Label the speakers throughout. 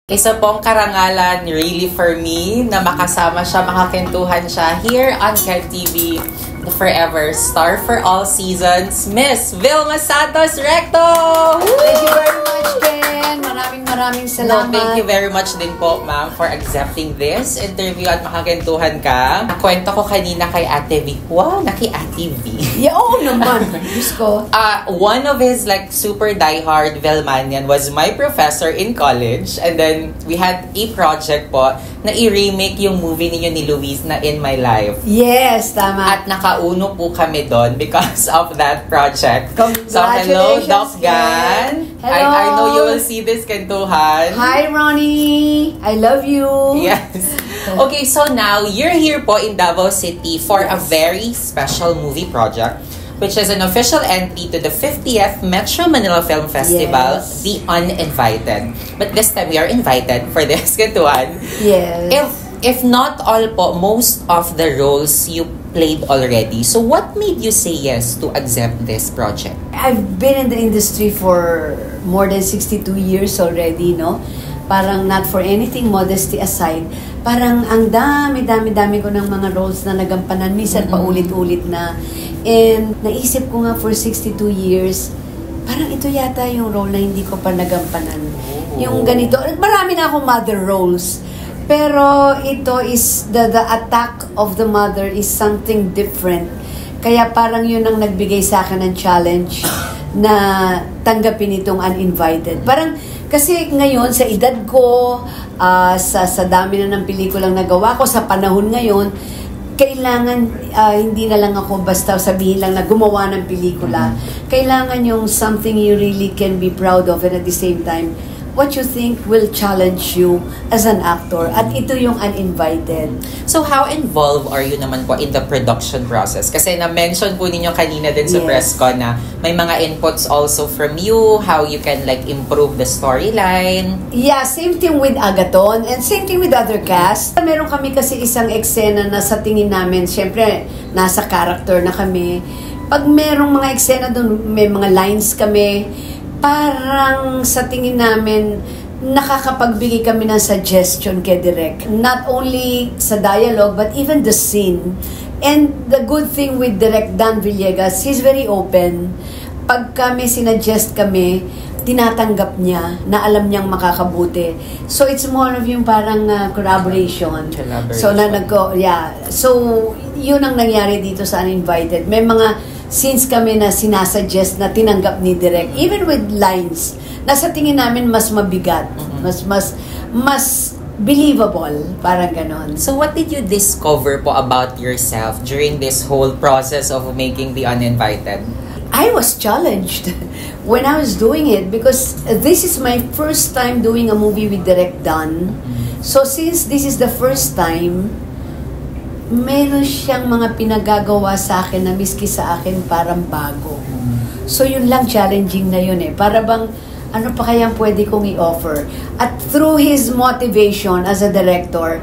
Speaker 1: Isa pong karangalan really for me na makasama siya, makakentuhan siya here on Ken TV, the forever star for all seasons, Miss Vilma Santos Recto!
Speaker 2: Thank you very much, Ken. Maraming salamat.
Speaker 1: No, thank you very much din po, ma'am, for accepting this interview at makakentuhan ka. Nakwento ko kanina kay Ate V. Wow, naki Ate V.
Speaker 2: Yeah, oo naman. Diyos ko.
Speaker 1: One of his like super diehard Velmanian was my professor in college, and then we had a project po na i-remake yung movie ninyo ni Luis na In My Life.
Speaker 2: Yes, tama.
Speaker 1: At nakauno po kami doon because of that project. So hello, Doc Gan.
Speaker 2: Hello.
Speaker 1: I know you will see this kentuhan.
Speaker 2: Hi, Ronnie. I love you.
Speaker 1: Yes. Okay, so now you're here po in Davao City for a very special movie project, which is an official entry to the 50th Metro Manila Film Festival,
Speaker 2: Yes.
Speaker 1: The Uninvited. But this time we are invited for this kentuhan.
Speaker 2: Yes.
Speaker 1: If not all po, most of the roles you played already. So what made you say yes to accept this project?
Speaker 2: I've been in the industry for more than 62 years already, no? Parang not for anything, modesty aside, parang ang dami ko ng mga roles na nagampanan, minsan paulit-ulit na. And naisip ko nga for 62 years, parang ito yata yung role na hindi ko pa nagampanan. Yung ganito, marami na akong mother roles. Pero ito is, the attack of the mother is something different. Kaya parang yun ang nagbigay sa akin ng challenge na tanggapin itong Uninvited. Parang, kasi ngayon, sa edad ko, sa dami na ng pelikulang nagawa ko, sa panahon ngayon, kailangan, hindi na lang ako basta sabihin lang na gumawa ng pelikula. Kailangan yung something you really can be proud of, and at the same time, what you think will challenge you as an actor. At ito yung Uninvited.
Speaker 1: So how involved are you naman po in the production process? Kasi na-mention po ninyo kanina din sa press con na may mga inputs also from you, how you can like improve the storyline.
Speaker 2: Yeah, same thing with Agaton and same thing with other cast. Meron kami kasi isang eksena na sa tingin namin, syempre, nasa character na kami. Pag merong mga eksena doon, may mga lines kami, parang sa tingin namin, nakakapagbigay kami ng suggestion kay Direk. Not only sa dialogue, but even the scene. And the good thing with Direk Dan Villegas, he's very open. Pag kami sinuggest kami, tinatanggap niya na alam niyang makakabuti. So it's more of yung parang collaboration. So So yun ang nangyari dito sa Uninvited. May mga scenes kami na sinasuggest na tinanggap ni Direk, even with lines na sa tingin namin mas mabigat, mas believable, parang ganon.
Speaker 1: So what did you discover po about yourself during this whole process of making The Uninvited?
Speaker 2: I was challenged when I was doing it because this is my first time doing a movie with Direk Dan. So since this is the first time, meron siyang mga pinagagawa sa akin na miski sa akin parang bago. So yun lang, challenging na yun eh. Para bang, ano pa kayang pwede kong i-offer? At through his motivation as a director,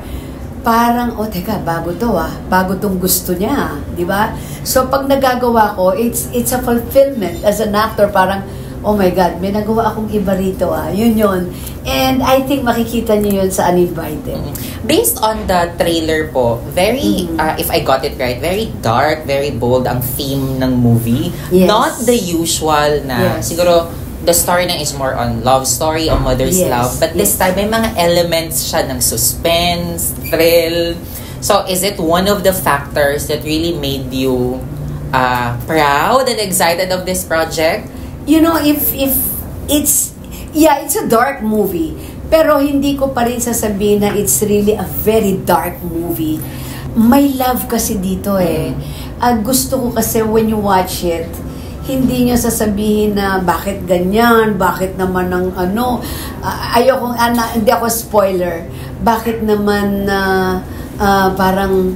Speaker 2: parang, teka, bago to bago tong gusto niya, di ba? So pag nagagawa ko, it's a fulfillment as an actor, parang, oh my God, may nagawa akong iba rito yun. And I think makikita niyo yun sa Uninvited.
Speaker 1: Based on the trailer po, very, if I got it right, very dark, very bold ang theme ng movie.
Speaker 2: Yes.
Speaker 1: Not the usual na, siguro, the story na is more on love story, on mother's love. But this time, may mga elements siya ng suspense, thrill. So, is it one of the factors that really made you proud and excited of this project?
Speaker 2: You know, if it's a dark movie, pero hindi ko pa rin sasabihin na it's really a very dark movie. May love kasi dito gusto ko kasi when you watch it, hindi nyo sasabihin na bakit ganyan, bakit naman ng hindi ako spoiler, bakit naman parang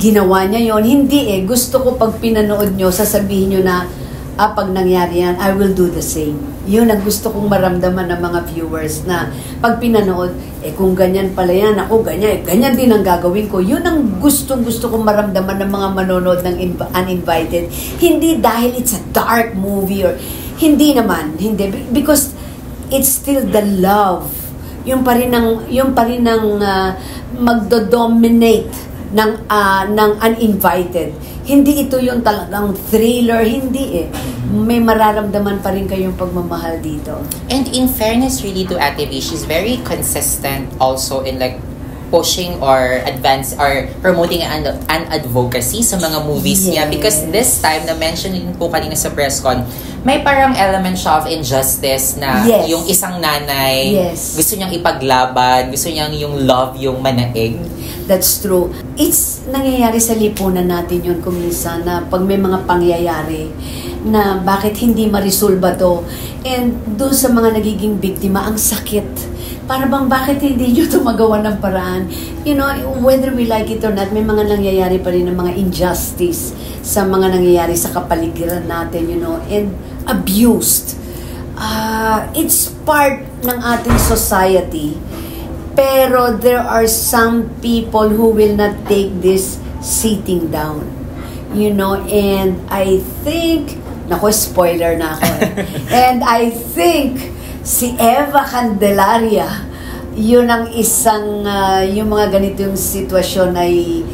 Speaker 2: ginawa niya yon. Hindi gusto ko pag pinanood nyo, sasabihin nyo na pag nangyari yan, I will do the same. Yun ang gusto kong maramdaman ng mga viewers na pag pinanood, kung ganyan pala yan, ako ganyan din ang gagawin ko. Yun ang gusto kong maramdaman ng mga manonood ng Uninvited. Hindi dahil it's a dark movie or hindi naman, because it's still the love yung pa rin ng magdo-dominate ng uninvited. Hindi ito yung talagang thriller, hindi eh. May mararamdaman pa rin kayong pagmamahal dito.
Speaker 1: And in fairness really to Ate V, she's very consistent also in like pushing or advance or promoting an advocacy sa mga movies niya. Because this time, na-mention din po kanina sa press con, may parang element siya of injustice na yung isang nanay, gusto niyang ipaglaban, gusto niyang yung love, yung manaig.
Speaker 2: That's true. It's nangyayari sa lipunan natin yun kuminsan na pag may mga pangyayari na bakit hindi marisolba to. And doon sa mga nagiging biktima, ang sakit. Para bang bakit hindi nyo ito magawa ng paraan? You know, whether we like it or not, may mga nangyayari pa rin ng mga injustice sa mga nangyayari sa kapaligiran natin, you know, and abused. It's part ng ating society. Pero there are some people who will not take this sitting down. You know, and I think, spoiler na ako eh. And I think si Eva Candelaria, yun ang isang, yung mga ganitong sitwasyon ay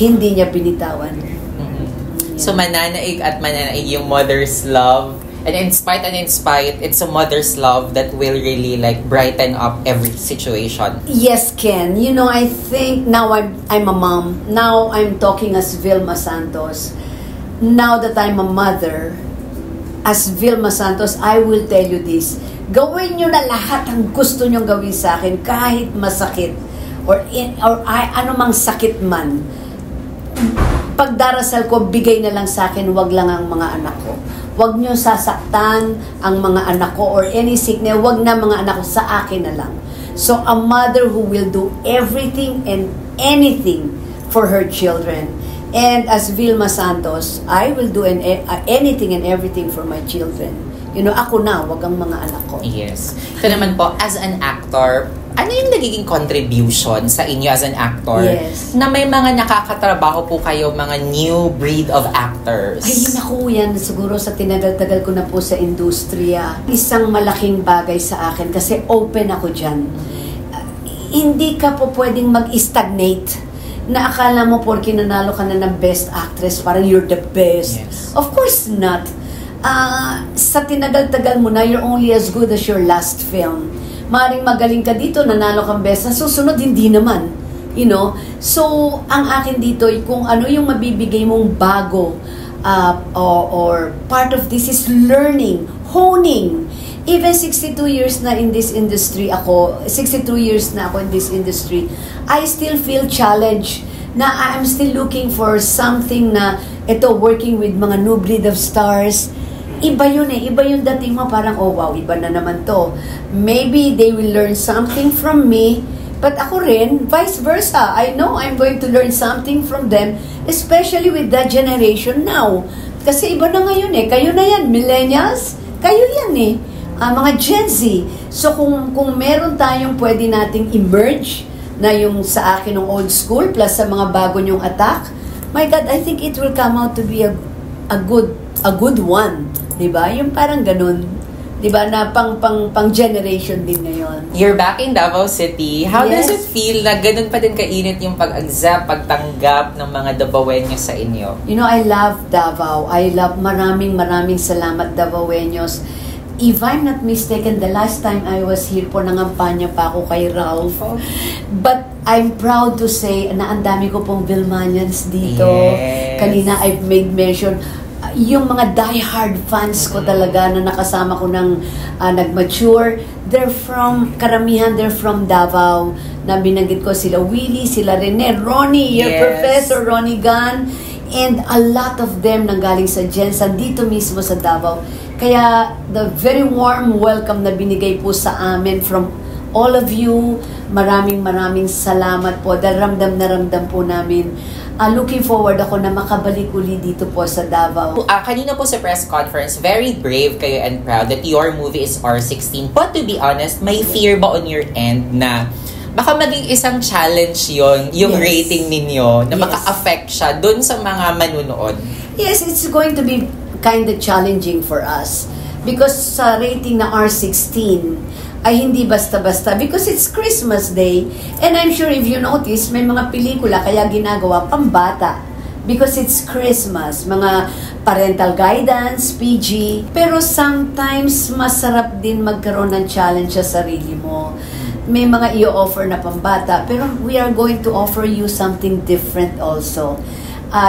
Speaker 2: hindi niya binitawan.
Speaker 1: So mananaig at mananaig yung mother's love. And inspired, it's a mother's love that will really like brighten up every situation.
Speaker 2: Yes, Ken. You know, I think now I'm a mom. Now I'm talking as Vilma Santos. Now that I'm a mother, as Vilma Santos, I will tell you this. Gawin nyo na lahat ang gusto nyong gawin sa akin, kahit masakit or anumang sakit man. Pagdarasal ko, bigay na lang sa akin, wag lang ang mga anak ko. Wag nyo sasaktan ang mga anak ko or any sickness, wag na mga anak ko, sa akin na lang. So a mother who will do everything and anything for her children. And as Vilma Santos, I will do anything and everything for my children. You know, ako na, wag ang mga anak ko.
Speaker 1: Yes. Ito naman po, as an actor, ano yung nagiging contribution sa inyo as an actor?
Speaker 2: Yes.
Speaker 1: Na may mga nakakatrabaho po kayo, mga new breed of actors.
Speaker 2: Ay, naku, yan. Siguro sa tinagal-tagal ko na po sa industriya. Isang malaking bagay sa akin kasi open ako dyan. Hindi ka po pwedeng mag-stagnate na akala mo porke nanalo ka na ng best actress, parang you're the best.
Speaker 1: Yes.
Speaker 2: Of course not. Sa tinagal-tagal mo na, you're only as good as your last film. Maring magaling ka dito, nanalo kang best, sa susunod hindi naman. You know? So, ang akin dito, kung ano yung mabibigay mong bago or part of this is learning, honing. Even 62 years na in this industry ako, 62 years na ako in this industry, I still feel challenged na I'm still looking for something na working with mga new breed of stars. Iba yun eh. Iba yung dating mo. Parang, oh wow, iba na naman to. Maybe they will learn something from me, but ako rin, vice versa. I know I'm going to learn something from them, especially with that generation now. Kasi iba na ngayon eh. Kayo na yan, millennials. Kayo yan eh. Mga Gen Z. So kung meron tayong pwede nating emerge na yung sa akin ng old school plus sa mga bago nyong attack, my God, I think it will come out to be a good one. Diba? Yung parang ganun. Diba? Na pang generation din ngayon.
Speaker 1: You're back in Davao City. How does it feel na ganun pa din kainit yung pag-accept, pagtanggap ng mga Davaoeños sa inyo?
Speaker 2: You know, I love Davao. Maraming salamat Davaoeños. If I'm not mistaken, the last time I was here po, nangampanya pa ako kay Ralph. But I'm proud to say na ang dami ko pong Vilmanians dito.
Speaker 1: Yes.
Speaker 2: Kanina I've made mention, yung mga die-hard fans ko talaga na nakasama ko ng nag-mature, karamihan they're from Davao, na binanggit ko sila Willie, sila Rene, Ronnie, your Professor Ronnie Gan, and a lot of them nanggaling sa Jensen, dito mismo sa Davao. Kaya the very warm welcome na binigay po sa amin from all of you, maraming salamat po, dahil ramdam na ramdam po namin. Looking forward ako na makabalik uli dito po sa Davao.
Speaker 1: Kanina po sa press conference, very brave kayo and proud that your movie is R16. But to be honest, may fear ba on your end na baka maging isang challenge yung rating ninyo na maka-affect siya dun sa mga manunood?
Speaker 2: Yes, it's going to be kind of challenging for us because sa rating na R16, ay hindi basta-basta because it's Christmas Day. And I'm sure if you notice, may mga pelikula kaya ginagawa pambata because it's Christmas. Mga parental guidance, PG. Pero sometimes, masarap din magkaroon ng challenge sa sarili mo. May mga i-offer na pambata, pero we are going to offer you something different also.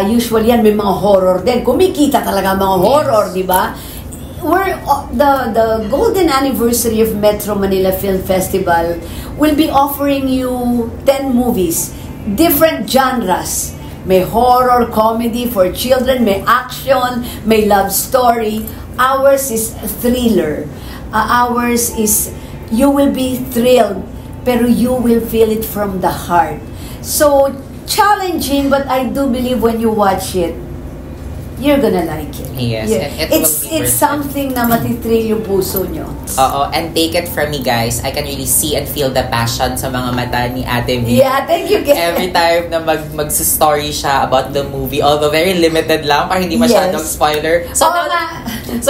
Speaker 2: Usually yan, may mga horror din. Kumikita talaga mga horror, di ba? We're, the golden anniversary of Metro Manila Film Festival will be offering you 10 movies, different genres. May horror, comedy for children, may action, may love story. Ours is thriller. Ours is, you will be thrilled, pero you will feel it from the heart. So, challenging, but I do believe when you watch it, you're gonna like it.
Speaker 1: Yes,
Speaker 2: yeah. It's something na matitrill yung puso nyo.
Speaker 1: Oo, and take it from me, guys. I can really see and feel the passion sa mga mata ni Ate V.
Speaker 2: Yeah, thank you, Ken.
Speaker 1: Every time na mag-story siya about the movie, although very limited lang, para hindi masyadong spoiler. So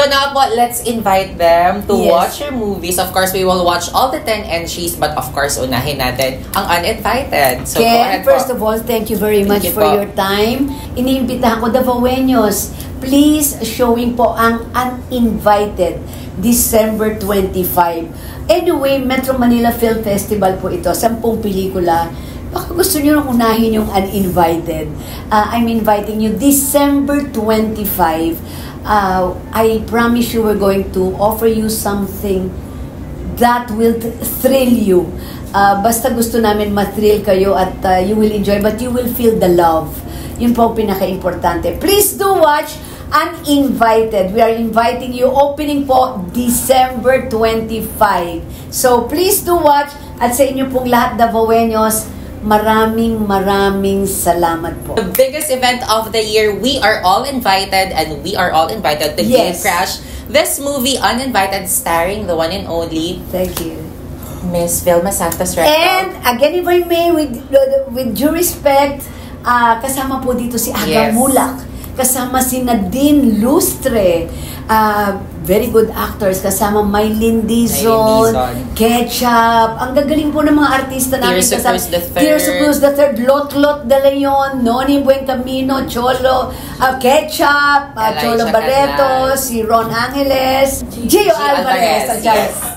Speaker 1: now po, let's invite them to watch your movies. Of course, we will watch all the 10 entries, but of course, unahin natin ang uninvited. So,
Speaker 2: Ken, first of all, thank you very much for your time. Iniimbitahan ko Davaoeños. Please, showing po ang uninvited December 25. Anyway, Metro Manila Film Festival po ito. 10 pelikula. Baka gusto nyo nang unahin yung uninvited. I'm inviting you December 25. I promise you we're going to offer you something that will thrill you. Basta gusto namin ma-thrill kayo at you will enjoy, but you will feel the love. Yun po ang pinaka-importante. Please do watch Uninvited. We are inviting you. Opening po December 25. So please do watch. At sa inyo pong lahat, Davaoeños, maraming salamat po.
Speaker 1: The biggest event of the year, we are all invited, and we are all invited to Game Crash. This movie, Uninvited, starring the one and only,
Speaker 2: thank you,
Speaker 1: Miss Vilma Santos Recto.
Speaker 2: And again, if I may, with due respect, kasama po dito si Aga Mulak, kasama si Nadine Lustre, very good actors, kasama Mylene Dizon, Ketchup, ang gagaling po ng mga artista namin. Tears of Cruz the Third, Lot De Leon, Noni Buencamino, Cholo, Ketchup, Cholo Barreto, si Ron Angeles, Gio Alvarez.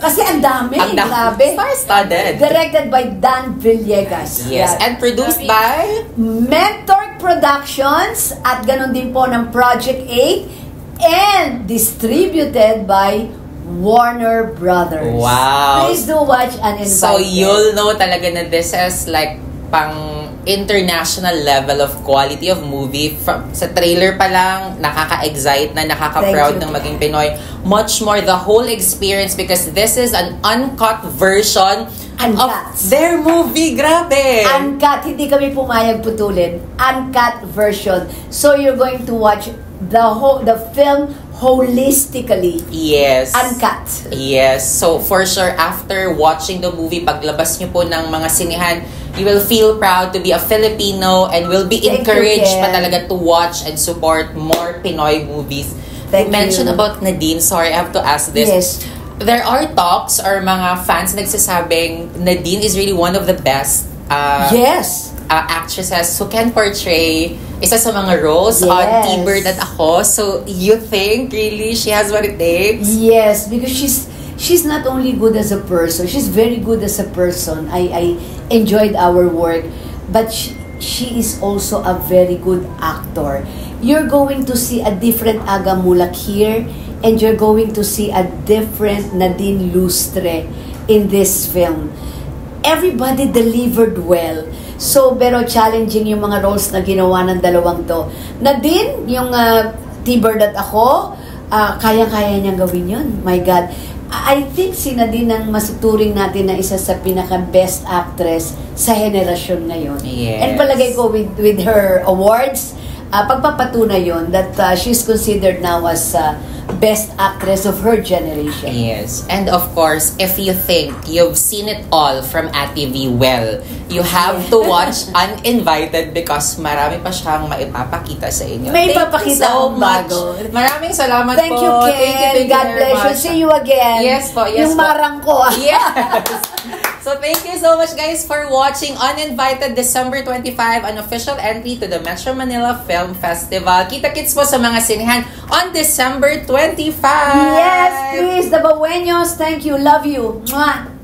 Speaker 2: Kasi ang dami, grabe.
Speaker 1: Star-studded.
Speaker 2: Directed by Dan Villegas.
Speaker 1: Yes, and produced by
Speaker 2: Mentor Productions, at ganon din po ng Project 8, and distributed by Warner Brothers.
Speaker 1: Wow.
Speaker 2: Please do watch Uninvited.
Speaker 1: So you'll know talaga na this is like pang international level of quality of movie. Sa trailer pa lang, nakaka-excite na, nakaka-proud ng maging Pinoy. Much more the whole experience, because this is an uncut version of their movie. Grabe!
Speaker 2: Uncut. Hindi kami pumayag putulin. Uncut version. So you're going to watch the film holistically.
Speaker 1: Yes.
Speaker 2: Uncut.
Speaker 1: Yes. So for sure, after watching the movie, paglabas nyo po ng mga sinihan, you will feel proud to be a Filipino and will be encouraged pa talaga to watch and support more Pinoy movies. You mentioned about Nadine. Sorry, I have to ask this.
Speaker 2: Yes.
Speaker 1: There are talks or mga fans nagsasabing Nadine is really one of the best actresses who can portray isa sa mga roles on T-Bird at Ako. So, you think really she has what it takes?
Speaker 2: Yes, because she's not only good as a person, she's very good as a person. I enjoyed our work, but she is also a very good actor. You're going to see a different Aga Mulak here, and you're going to see a different Nadine Lustre in this film. Everybody delivered well. So, pero challenging yung mga roles na ginawa ng dalawang to. Nadine, yung T-Bird at Ako, kayang-kaya niyang gawin yun. My God. I think si Nadine ang masuturing natin na isa sa pinaka-best actress sa henerasyon ngayon.
Speaker 1: Yes.
Speaker 2: And palagay ko with her awards, pagpapatunay yun that she's considered now as best actress of her generation.
Speaker 1: Yes. And of course, if you think you've seen it all from Ate V, well, you have to watch Uninvited because marami pa siyang maipapakita sa inyo.
Speaker 2: May papakita akong bago.
Speaker 1: Maraming salamat po.
Speaker 2: Thank you, Ken. God bless you. See you again.
Speaker 1: Yes po, yes
Speaker 2: Yung
Speaker 1: po.
Speaker 2: marang ko.
Speaker 1: Yes. So thank you so much guys for watching Uninvited December 25, an official entry to the Metro Manila Film Festival. Kita-kits po sa mga sinihan on December 25.
Speaker 2: Yes, please. The Babuenos, thank you. Love you. Mwah.